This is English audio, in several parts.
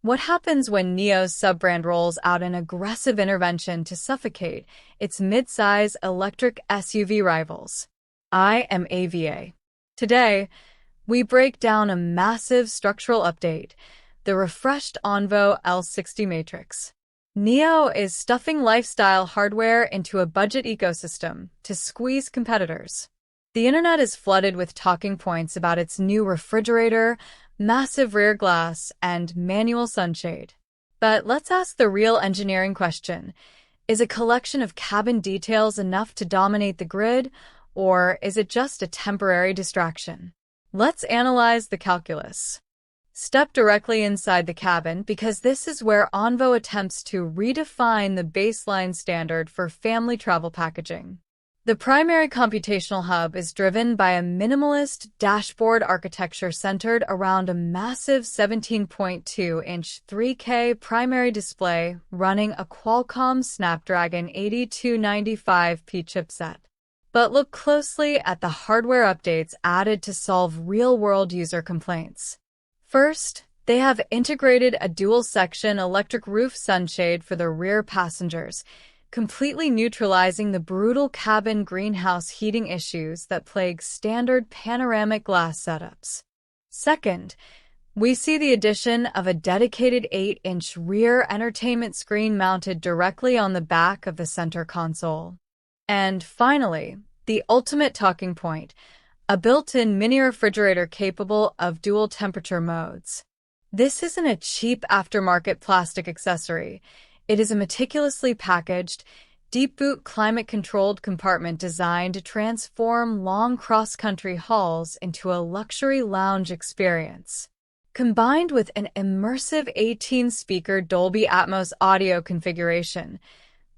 What happens when NIO's sub-brand rolls out an aggressive intervention to suffocate its mid-size electric SUV rivals? I am AVA. Today, we break down a massive structural update, the refreshed Onvo L60 Matrix. NIO is stuffing lifestyle hardware into a budget ecosystem to squeeze competitors. The internet is flooded with talking points about its new refrigerator, massive rear glass, and manual sunshade. But let's ask the real engineering question. Is a collection of cabin details enough to dominate the grid, or is it just a temporary distraction? Let's analyze the calculus. Step directly inside the cabin because this is where Onvo attempts to redefine the baseline standard for family travel packaging. The primary computational hub is driven by a minimalist dashboard architecture centered around a massive 17.2-inch 3K primary display running a Qualcomm Snapdragon 8295P chipset. But look closely at the hardware updates added to solve real-world user complaints. First, they have integrated a dual-section electric roof sunshade for the rear passengers, completely neutralizing the brutal cabin greenhouse heating issues that plague standard panoramic glass setups. Second, we see the addition of a dedicated 8-inch rear entertainment screen mounted directly on the back of the center console. And finally, the ultimate talking point, a built-in mini refrigerator capable of dual temperature modes. This isn't a cheap aftermarket plastic accessory. It is a meticulously packaged, deep-boot climate-controlled compartment designed to transform long cross-country hauls into a luxury lounge experience. Combined with an immersive 18-speaker Dolby Atmos audio configuration,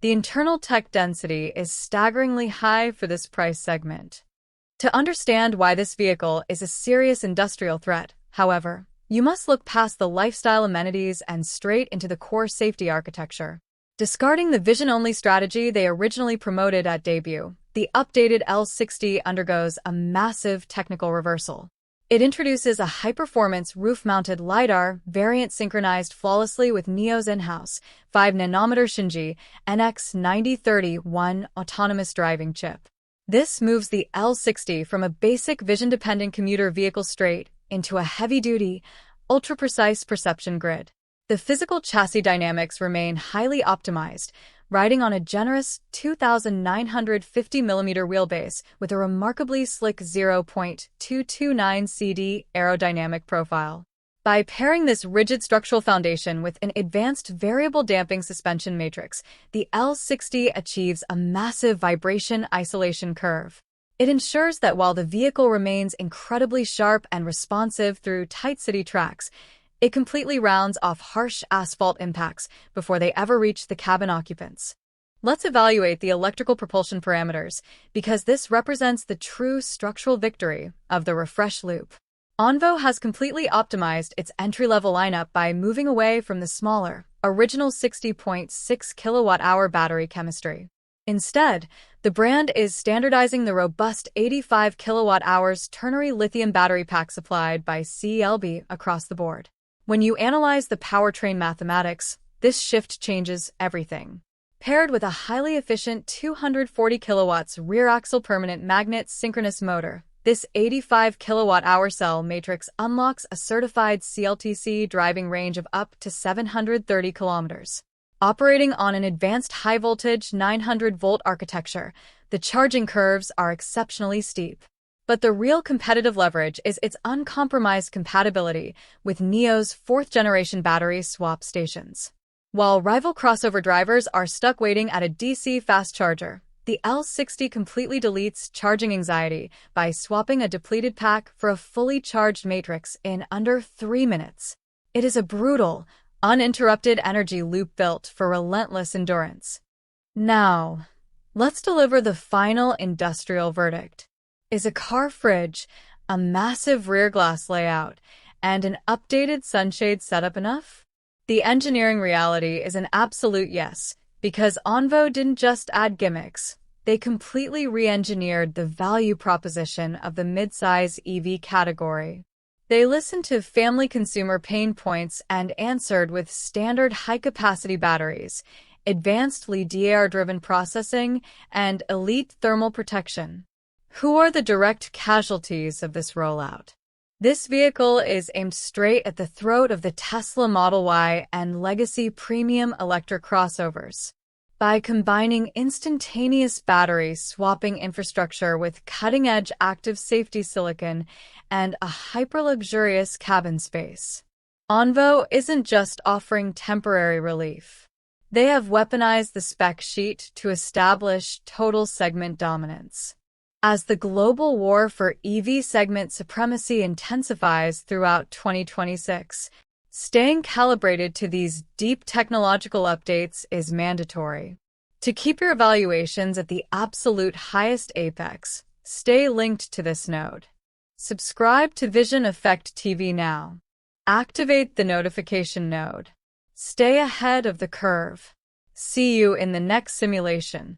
the internal tech density is staggeringly high for this price segment. To understand why this vehicle is a serious industrial threat, however, you must look past the lifestyle amenities and straight into the core safety architecture. Discarding the vision-only strategy they originally promoted at debut, the updated L60 undergoes a massive technical reversal. It introduces a high-performance roof-mounted LiDAR variant synchronized flawlessly with NIO's in-house 5nm Shinji NX9031 autonomous driving chip. This moves the L60 from a basic vision-dependent commuter vehicle straight into a heavy-duty, ultra-precise perception grid. The physical chassis dynamics remain highly optimized, riding on a generous 2,950mm wheelbase with a remarkably slick 0.229 CD aerodynamic profile. By pairing this rigid structural foundation with an advanced variable damping suspension matrix, the L60 achieves a massive vibration isolation curve. It ensures that while the vehicle remains incredibly sharp and responsive through tight city tracks, it completely rounds off harsh asphalt impacts before they ever reach the cabin occupants. Let's evaluate the electrical propulsion parameters, because this represents the true structural victory of the refresh loop. Onvo has completely optimized its entry-level lineup by moving away from the smaller, original 60.6 kWh battery chemistry. Instead, the brand is standardizing the robust 85 kWh ternary lithium battery pack supplied by CELB across the board. When you analyze the powertrain mathematics, this shift changes everything. Paired with a highly efficient 240 kilowatts rear axle permanent magnet synchronous motor, this 85 kWh cell matrix unlocks a certified CLTC driving range of up to 730 kilometers. Operating on an advanced high-voltage 900-volt architecture, the charging curves are exceptionally steep. But the real competitive leverage is its uncompromised compatibility with NIO's fourth-generation battery swap stations. While rival crossover drivers are stuck waiting at a DC fast charger, the L60 completely deletes charging anxiety by swapping a depleted pack for a fully charged matrix in under 3 minutes. It is a brutal, uninterrupted energy loop built for relentless endurance. Now, let's deliver the final industrial verdict. Is a car fridge, a massive rear glass layout, and an updated sunshade setup enough? The engineering reality is an absolute yes, because Onvo didn't just add gimmicks, they completely re-engineered the value proposition of the midsize EV category. They listened to family consumer pain points and answered with standard high-capacity batteries, advanced LiDAR-driven processing, and elite thermal protection. Who are the direct casualties of this rollout? This vehicle is aimed straight at the throat of the Tesla Model Y and legacy premium electric crossovers. By combining instantaneous battery swapping infrastructure with cutting-edge active safety silicon and a hyper-luxurious cabin space, Onvo isn't just offering temporary relief. They have weaponized the spec sheet to establish total segment dominance. As the global war for EV segment supremacy intensifies throughout 2026, staying calibrated to these deep technological updates is mandatory. To keep your evaluations at the absolute highest apex, stay linked to this node. Subscribe to Vision Effect TV now. Activate the notification node. Stay ahead of the curve. See you in the next simulation.